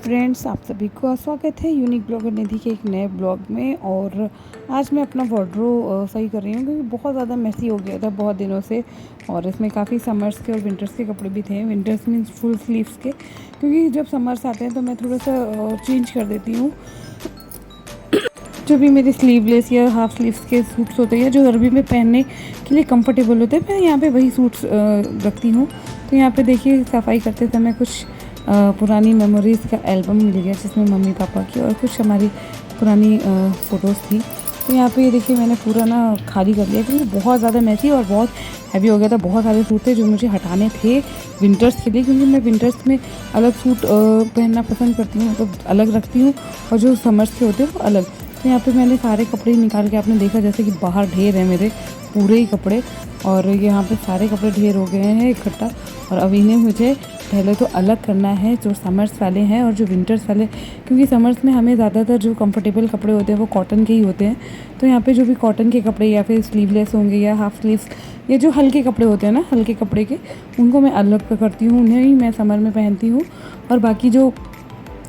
Friends, आप सभी का स्वागत है यूनिक ब्लॉगर निधि के एक नए ब्लॉग में। और आज मैं अपना वार्डरोब सही कर रही हूँ क्योंकि बहुत ज़्यादा मेसी हो गया था बहुत दिनों से। और इसमें काफ़ी समर्स के और विंटर्स के कपड़े भी थे। विंटर्स मीन्स फुल स्लीव्स के, क्योंकि जब समर्स आते हैं तो मैं थोड़ा सा चेंज कर देती हूँ। जो भी मेरे स्लीवलेस या हाफ स्लीव्स के सूट्स होते हैं जो गर्मी में पहनने के लिए कंफर्टेबल होते हैं, मैं यहाँ पे वही सूट्स रखती हूँ। तो यहाँ पे देखिए, सफाई करते समय कुछ पुरानी मेमोरीज़ का एल्बम मिल गया जिसमें मम्मी पापा की और कुछ हमारी पुरानी फ़ोटोज़ थी। तो यहाँ पे ये देखिए, मैंने पूरा ना खाली कर लिया क्योंकि बहुत ज़्यादा मैसी और बहुत हैवी हो गया था। बहुत सारे सूट थे जो मुझे हटाने थे विंटर्स के लिए, क्योंकि मैं विंटर्स में अलग सूट पहनना पसंद करती हूँ, मतलब अलग रखती हूँ, और जो समर्स के होते हैं वो अलग। तो यहाँ पे मैंने सारे कपड़े निकाल के, आपने देखा जैसे कि बाहर ढेर है मेरे पूरे ही कपड़े, और यहाँ पे सारे कपड़े ढेर हो गए हैं इकट्ठा। और अब इन्हें मुझे पहले तो अलग करना है, जो समर्स वाले हैं और जो विंटर्स वाले, क्योंकि समर्स में हमें ज़्यादातर जो कंफर्टेबल कपड़े होते हैं वो कॉटन के ही होते हैं। तो यहाँ पे जो भी कॉटन के कपड़े या फिर स्लीवलेस होंगे या हाफ स्लीव्स, ये जो हल्के कपड़े होते हैं ना, हल्के कपड़े के, उनको मैं अलग करती हूँ, उन्हें ही मैं समर में पहनती हूँ। और बाकी जो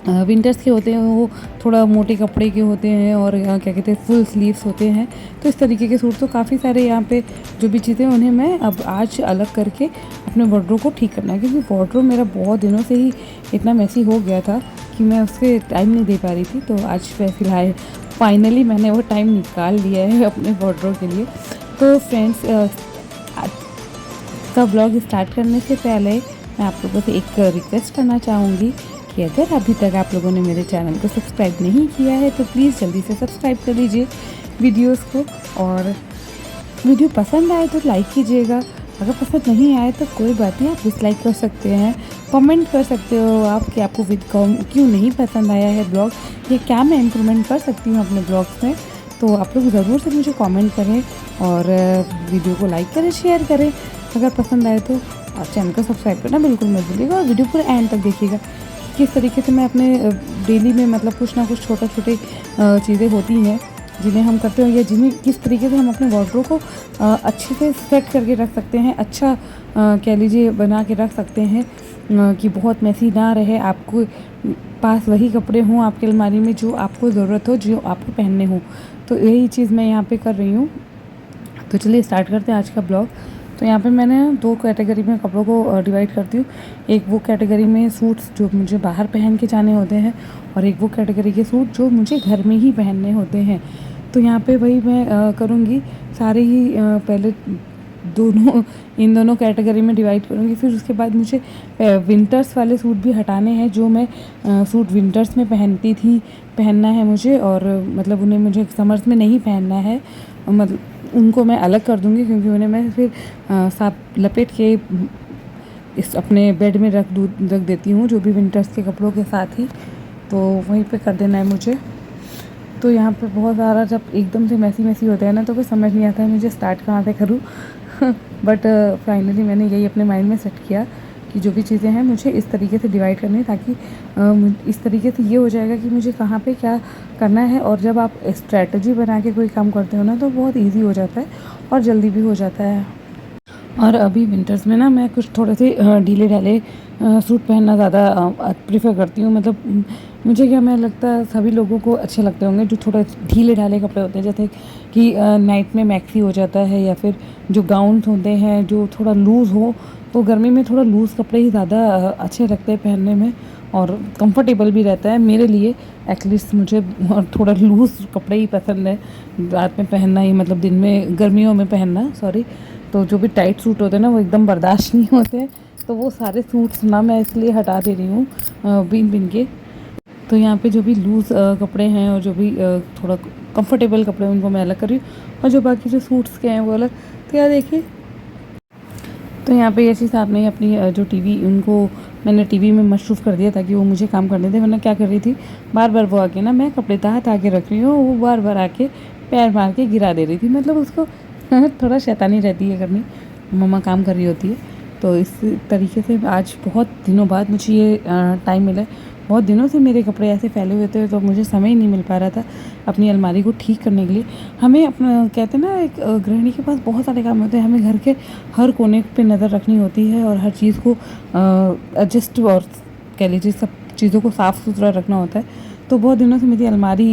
विंटर्स के होते हैं वो थोड़ा मोटे कपड़े के होते हैं और क्या कहते हैं, फुल स्लीव्स होते हैं। तो इस तरीके के सूट तो काफ़ी सारे यहाँ पे जो भी चीज़ें, उन्हें मैं अब आज अलग करके अपने वार्डरोब को ठीक करना है, क्योंकि वार्डरोब मेरा बहुत दिनों से ही इतना मैसी हो गया था कि मैं उसके टाइम नहीं दे पा रही थी। तो आज फिलहाल फाइनली मैंने वो टाइम निकाल लिया है अपने वार्डरोब के लिए। तो फ्रेंड्स, आज का ब्लॉग स्टार्ट करने से पहले मैं आप लोगों से एक रिक्वेस्ट करना चाहूँगी कि अगर अभी तक आप लोगों ने मेरे चैनल को सब्सक्राइब नहीं किया है तो प्लीज़ जल्दी से सब्सक्राइब कर लीजिए वीडियोस को। और वीडियो पसंद आए तो लाइक कीजिएगा, अगर पसंद नहीं आए तो कोई बात नहीं, आप डिसलाइक कर सकते हैं, कमेंट कर सकते हो आप कि आपको क्यों नहीं पसंद आया है ब्लॉग, ये क्या मैं इम्प्रूवमेंट कर सकती हूँ अपने ब्लॉग्स में। तो आप लोग ज़रूर से मुझे कमेंट करें और वीडियो को लाइक करें, शेयर करें अगर पसंद आए तो। और चैनल को सब्सक्राइब करना बिल्कुल मत भूलिएगा, और वीडियो पूरे एंड तक देखिएगा। किस तरीके से मैं अपने डेली में, मतलब कुछ ना कुछ छोटे चीज़ें होती हैं जिन्हें हम करते हैं, या जिन्हें किस तरीके से हम अपने वार्डरोब को अच्छे से सेट करके रख सकते हैं, अच्छा कह लीजिए बना के रख सकते हैं कि बहुत मैसी ना रहे, आपको पास वही कपड़े हों आपकी अलमारी में जो आपको ज़रूरत हो, जो आपको पहनने हो। तो यही चीज़ मैं यहाँ पे कर रही हूँ। तो चलिए स्टार्ट करते हैं आज का ब्लॉग। तो यहाँ पे मैंने 2 कैटेगरी में कपड़ों को डिवाइड करती हूँ। एक वो कैटेगरी में सूट्स जो मुझे बाहर पहन के जाने होते हैं, और एक वो कैटेगरी के सूट जो मुझे घर में ही पहनने होते हैं। तो यहाँ पे वही मैं करूँगी, सारे ही पहले इन दोनों कैटेगरी में डिवाइड करूँगी। फिर उसके बाद मुझे विंटर्स वाले सूट भी हटाने हैं जो मैं सूट विंटर्स में पहनती थी, पहनना है मुझे, और मतलब उन्हें मुझे समर्स में नहीं पहनना है, मतलब उनको मैं अलग कर दूँगी, क्योंकि उन्हें मैं फिर साथ लपेट के इस अपने बेड में रख देती हूँ, जो भी विंटर्स के कपड़ों के साथ ही। तो वहीं पे कर देना है मुझे। तो यहाँ पे बहुत सारा, जब एकदम से मैसी होता है ना, तो कुछ समझ नहीं आता है मुझे स्टार्ट कहाँ से करूँ बट फाइनली मैंने यही अपने माइंड में सेट किया कि जो भी चीज़ें हैं मुझे इस तरीके से डिवाइड करनी है, ताकि इस तरीके से ये हो जाएगा कि मुझे कहाँ पे क्या करना है। और जब आप स्ट्रैटेजी बना के कोई काम करते हो ना, तो बहुत इजी हो जाता है और जल्दी भी हो जाता है। और अभी विंटर्स में ना मैं कुछ थोड़े से ढीले ढाले सूट पहनना ज़्यादा प्रेफर करती हूँ। मतलब मुझे क्या, मैं लगता है सभी लोगों को अच्छे लगते होंगे जो थोड़ा ढीले ढाले कपड़े होते हैं, जैसे कि नाइट में मैक्सी हो जाता है, या फिर जो गाउन्स होते हैं जो थोड़ा लूज़ हो। तो गर्मी में थोड़ा लूज़ कपड़े ही ज़्यादा अच्छे लगते हैं पहनने में, और कंफर्टेबल भी रहता है मेरे लिए। एटलीस्ट मुझे थोड़ा लूज़ कपड़े ही पसंद है रात में पहनना ही, मतलब दिन में, गर्मियों में पहनना, सॉरी। तो जो भी टाइट सूट होते हैं ना, वो एकदम बर्दाश्त नहीं होते, तो वो सारे सूट्स ना मैं इसलिए हटा दे रही हूँ बिन के। तो यहाँ पे जो भी लूज़ कपड़े हैं और जो भी थोड़ा कंफर्टेबल कपड़े हैं उनको मैं अलग कर रही हूँ, और जो बाकी जो सूट्स के हैं वो अलग। तो यार देखिए, तो यहाँ पे ये चीज़ आपने अपनी जो टीवी, उनको मैंने टीवी में मशरूफ़ कर दिया ताकि वो मुझे काम करने दे। वरना क्या कर रही थी, बार बार वो आके ना, मैं कपड़े ताह के रख रही हूँ, वो बार बार आके पैर मार के गिरा दे रही थी। मतलब उसको थोड़ा शैतानी रहती है करनी, मम्मा काम कर रही होती है। तो इस तरीके से आज बहुत दिनों बाद मुझे ये टाइम मिला है। बहुत दिनों से मेरे कपड़े ऐसे फैले हुए थे, तो मुझे समय ही नहीं मिल पा रहा था अपनी अलमारी को ठीक करने के लिए। हमें अपना, कहते हैं ना, एक गृहिणी के पास बहुत सारे काम होते हैं, हमें घर के हर कोने पे नज़र रखनी होती है और हर चीज़ को एडजस्ट और कह लीजिए सब चीज़ों को साफ़ सुथरा रखना होता है। तो बहुत दिनों से मेरी अलमारी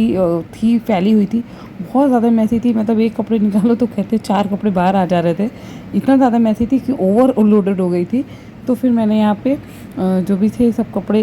थी, फैली हुई थी, बहुत ज़्यादा मैसी थी। मतलब एक कपड़े निकालो तो कहते 4 कपड़े बाहर आ जा रहे थे। इतना ज़्यादा मैसी थी कि ओवर लोडेड हो गई थी। तो फिर मैंने यहाँ पे जो भी थे सब कपड़े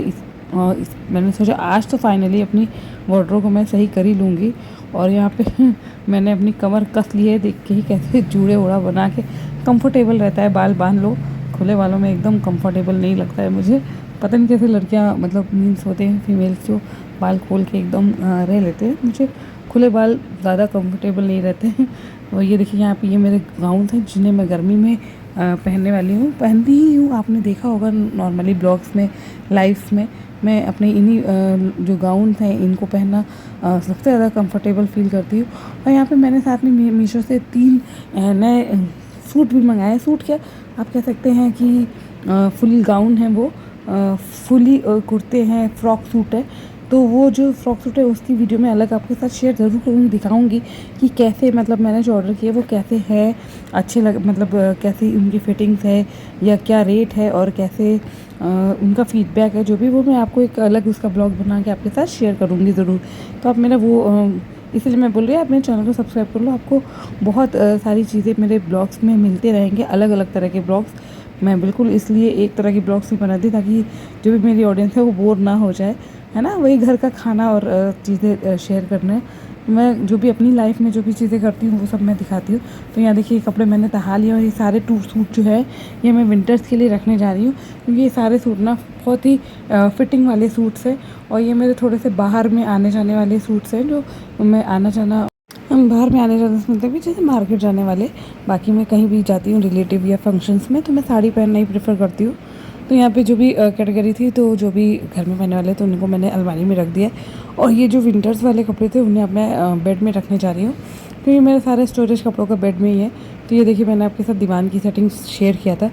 मैंने सोचा आज तो फाइनली अपनी वार्डरोब को मैं सही कर ही लूँगी। और यहाँ पे मैंने अपनी कमर कस ली है, देख के ही कैसे जूड़े ओढ़ा बना के कंफर्टेबल रहता है। बाल बांध लो, खुले बालों में एकदम कंफर्टेबल नहीं लगता है मुझे। पता नहीं कैसे लड़कियाँ मतलब मीन्स होते हैं फीमेल्स जो बाल खोल के एकदम रह लेते हैं, मुझे खुले बाल ज़्यादा कंफर्टेबल नहीं रहते हैं। और ये देखिए यहाँ पे ये मेरे गाउन थे जिन्हें मैं गर्मी में पहनने वाली हूँ, पहनती ही हूँ। आपने देखा होगा नॉर्मली ब्लॉग्स में, लाइव्स में मैं अपने इन्हीं जो गाउन थे इनको पहनना सबसे ज़्यादा कंफर्टेबल फील करती हूँ। और यहाँ पे मैंने साथ में मीशो से 3 नए सूट भी मंगाए। सूट क्या आप कह सकते हैं कि फुल गाउन है वो, फुली कुर्ते हैं, फ्रॉक सूट है। तो वो जो फ्रॉक सूट है उसकी वीडियो मैं अलग आपके साथ शेयर ज़रूर करूँगी, दिखाऊंगी कि कैसे मतलब मैंने जो ऑर्डर किए वो कैसे है, अच्छे मतलब कैसी उनकी फिटिंग्स है या क्या रेट है और कैसे उनका फीडबैक है, जो भी वो मैं आपको एक अलग उसका ब्लॉग बना के आपके साथ शेयर करूँगी ज़रूर। तो आप मेरा वो इसलिए मैं बोल रही हूँ आप मेरे चैनल को सब्सक्राइब कर लो। आपको बहुत सारी चीज़ें मेरे ब्लॉग्स में मिलते रहेंगे, अलग अलग तरह के ब्लॉग्स। मैं बिल्कुल इसलिए एक तरह की ब्लॉग्स ही बनाती ताकि जो भी मेरी ऑडियंस है वो बोर ना हो जाए, है ना। वही घर का खाना और चीज़ें शेयर करना है। मैं जो भी अपनी लाइफ में जो भी चीज़ें करती हूँ वो सब मैं दिखाती हूँ। तो यहाँ देखिए कपड़े मैंने तहा लिए और ये सारे 2 सूट जो है ये मैं विंटर्स के लिए रखने जा रही हूँ, क्योंकि ये सारे सूट ना बहुत ही फिटिंग वाले सूट्स हैं। और ये मेरे थोड़े से बाहर में आने जाने वाले सूट्स हैं, जो मैं आना जाना बाहर में आने जाने से मतलब कि जैसे मार्केट जाने वाले। बाकी मैं कहीं भी जाती हूँ रिलेटिव या फंक्शंस में तो मैं साड़ी पहनना ही प्रेफर करती हूँ। तो यहाँ पे जो भी कैटेगरी थी तो जो भी घर में पहनने वाले तो उनको मैंने अलमारी में रख दिया। और ये जो विंटर्स वाले कपड़े थे उन्हें अब मैं बेड में रखने जा रही हूँ, क्योंकि मेरे सारे स्टोरेज कपड़ों का बेड में ही है। तो ये देखिए मैंने आपके साथ दीवान की सेटिंग शेयर किया था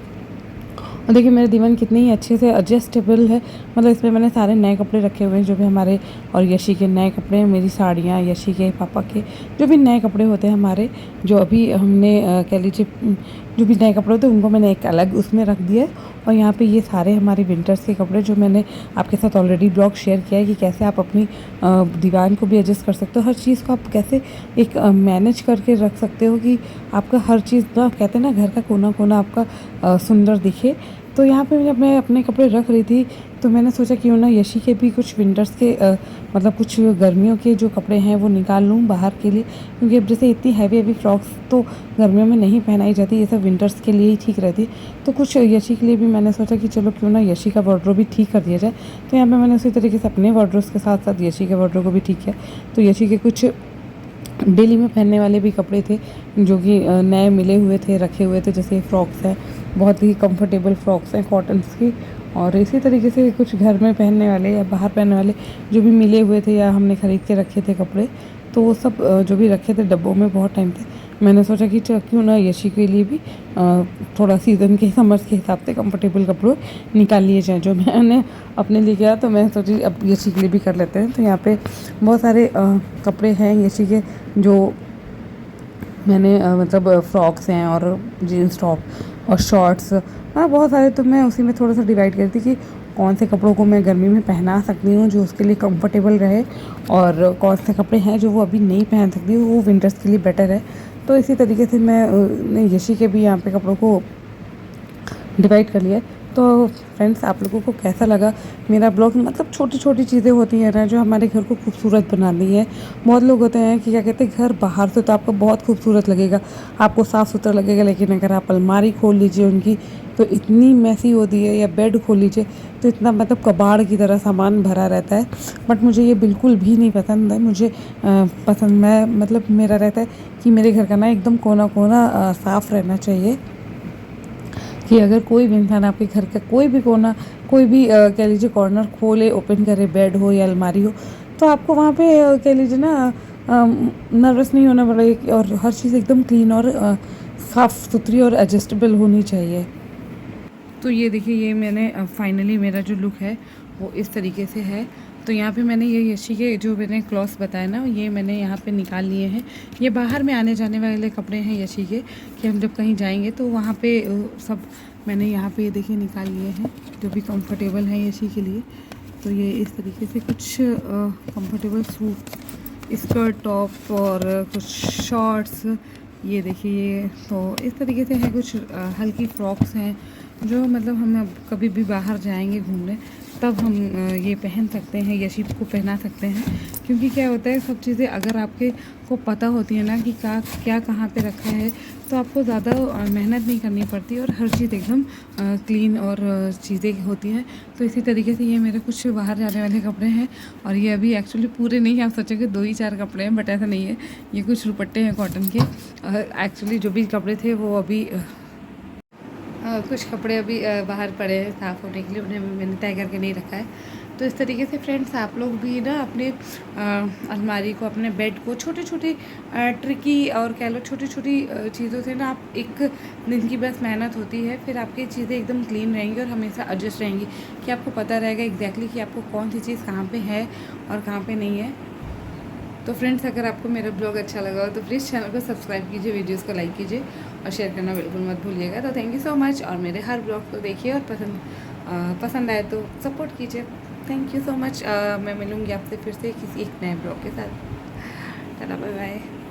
और देखिए मेरे दीवान कितने ही अच्छे से एडजस्टेबल है। मतलब इसमें मैंने सारे नए कपड़े रखे हुए हैं जो भी हमारे और यशी के नए कपड़े हैं, मेरी साड़ियाँ, यशी के पापा के जो भी नए कपड़े होते हैं हमारे, जो अभी हमने कह लीजिए जो भी नए कपड़े होते हैं उनको मैंने एक अलग उसमें रख दिया है। और यहाँ पे ये सारे हमारे विंटर्स के कपड़े जो मैंने आपके साथ ऑलरेडी ब्लॉग शेयर किया है कि कैसे आप अपनी दीवान को भी एडजस्ट कर सकते हो, हर चीज़ को आप कैसे एक मैनेज करके रख सकते हो कि आपका हर चीज़ ना कहते हैं ना घर का कोना कोना आपका सुंदर दिखे। तो यहाँ पे जब मैं अपने कपड़े रख रही थी तो मैंने सोचा क्यों ना यशी के भी कुछ विंटर्स के मतलब कुछ गर्मियों के जो कपड़े हैं वो निकाल लूँ बाहर के लिए, क्योंकि अब जैसे इतनी हैवी फ्रॉक्स तो गर्मियों में नहीं पहनाई जाती, ये सब विंटर्स के लिए ही ठीक रहती। तो कुछ यशी के लिए भी मैंने सोचा कि चलो क्यों ना यशी का वार्डरोब भी ठीक कर दिया जाए। तो यहाँ पर मैंने उसी तरीके से अपने वार्डरोब्स के साथ साथ यशी के वार्डरोब को भी ठीक किया। तो यशी के कुछ डेली में पहनने वाले भी कपड़े थे जो कि नए मिले हुए थे, रखे हुए थे। जैसे फ्रॉक्स हैं, बहुत ही कंफर्टेबल फ्रॉक्स हैं कॉटन्स की। और इसी तरीके से कुछ घर में पहनने वाले या बाहर पहनने वाले जो भी मिले हुए थे या हमने ख़रीद के रखे थे कपड़े, तो वो सब जो भी रखे थे डब्बों में बहुत टाइम थे। मैंने सोचा कि क्यों ना यशी के लिए भी थोड़ा सीज़न के समर्स के हिसाब से कंफर्टेबल कपड़े निकाल लिए जाएँ। जो मैंने अपने लिए किया तो मैं सोची अब यशी के लिए भी कर लेते हैं। तो यहाँ पे बहुत सारे कपड़े हैं यशी के जो मैंने मतलब फ्रॉक्स हैं और जीन्स टॉप और शॉर्ट्स, हाँ बहुत सारे। तो मैं उसी में थोड़ा सा डिवाइड करती कि कौन से कपड़ों को मैं गर्मी में पहना सकती हूँ जो उसके लिए कंफर्टेबल रहे, और कौन से कपड़े हैं जो वो अभी नहीं पहन सकती वो विंटर्स के लिए बेटर है। तो इसी तरीके से मैं यशी के भी यहाँ पे कपड़ों को डिवाइड कर लिया। तो फ्रेंड्स आप लोगों को कैसा लगा मेरा ब्लॉग। मतलब छोटी छोटी चीज़ें होती हैं ना जो हमारे घर को खूबसूरत बनाती है। बहुत लोग होते हैं कि क्या कहते हैं घर बाहर से तो आपको बहुत खूबसूरत लगेगा, आपको साफ़ सुथरा लगेगा, लेकिन अगर आप अलमारी खोल लीजिए उनकी तो इतनी मैसी होती है, या बेड खोल लीजिए तो इतना मतलब कबाड़ की तरह सामान भरा रहता है। बट मुझे ये बिल्कुल भी नहीं पसंद है। मुझे पसंद मैं मतलब मेरा रहता है कि मेरे घर का ना एकदम कोना कोना साफ़ रहना चाहिए, कि अगर कोई भी इंसान आपके घर का कोई भी कोना, कोई भी कह लीजिए कॉर्नर खोले, ओपन करे, बेड हो या अलमारी हो, तो आपको वहाँ पे कह लीजिए ना नर्वस नहीं होना पड़ेगा, और हर चीज़ एकदम क्लीन और साफ़ सुथरी और एडजस्टेबल होनी चाहिए। तो ये देखिए ये मैंने फाइनली मेरा जो लुक है वो इस तरीके से है। तो यहाँ पे मैंने ये यशी के जो मैंने क्लॉथ्स बताए ना ये मैंने यहाँ पे निकाल लिए हैं। ये बाहर में आने जाने वाले कपड़े हैं यशी के, कि हम जब कहीं जाएंगे तो वहाँ पे सब मैंने यहाँ पे ये देखिए निकाल लिए हैं जो भी कंफर्टेबल हैं यशी के लिए। तो ये इस तरीके से कुछ कंफर्टेबल सूट, स्कर्ट, टॉप और कुछ शॉर्ट्स, ये देखिए। तो इस तरीके से है कुछ हल्की फ्रॉक्स हैं जो मतलब हम अब कभी भी बाहर जाएंगे घूमने तब हम ये पहन सकते हैं, या शिप को पहना सकते हैं। क्योंकि क्या होता है, सब चीज़ें अगर आपके को पता होती है ना कि क्या कहाँ पे रखा है, तो आपको ज़्यादा मेहनत नहीं करनी पड़ती और हर चीज़ एकदम क्लीन और चीज़ें होती हैं। तो इसी तरीके से ये मेरे कुछ बाहर जाने वाले कपड़े हैं, और ये अभी एक्चुअली पूरे नहीं हैं, आप सोचेंगे 2 ही 4 कपड़े हैं, बट ऐसा नहीं है। ये कुछ दुपट्टे हैं कॉटन के। एक्चुअली जो भी कपड़े थे वो अभी कुछ कपड़े अभी बाहर पड़े हैं साफ़ होने के लिए, उन्हें मैंने तय करके नहीं रखा है। तो इस तरीके से फ्रेंड्स आप लोग भी ना अपने अलमारी को, अपने बेड को छोटे छोटे ट्रिकी और कह लो छोटी छोटी चीज़ों से ना, आप एक दिन की बस मेहनत होती है, फिर आपकी चीज़ें एकदम क्लीन रहेंगी और हमेशा एडजस्ट रहेंगी, कि आपको पता रहेगा एग्जैक्टली कि आपको कौन सी चीज़ कहाँ पे है और कहाँ पे नहीं है। तो फ्रेंड्स, अगर आपको मेरा ब्लॉग अच्छा लगा हो तो प्लीज़ चैनल को सब्सक्राइब कीजिए, वीडियोस को लाइक कीजिए और शेयर करना बिल्कुल मत भूलिएगा। तो थैंक यू सो मच, और मेरे हर ब्लॉग को देखिए और पसंद आए तो सपोर्ट कीजिए। Thank you so much. मैं मिलूँगी आपसे फिर से किसी एक नए ब्लॉग के साथ। Tata, bye bye.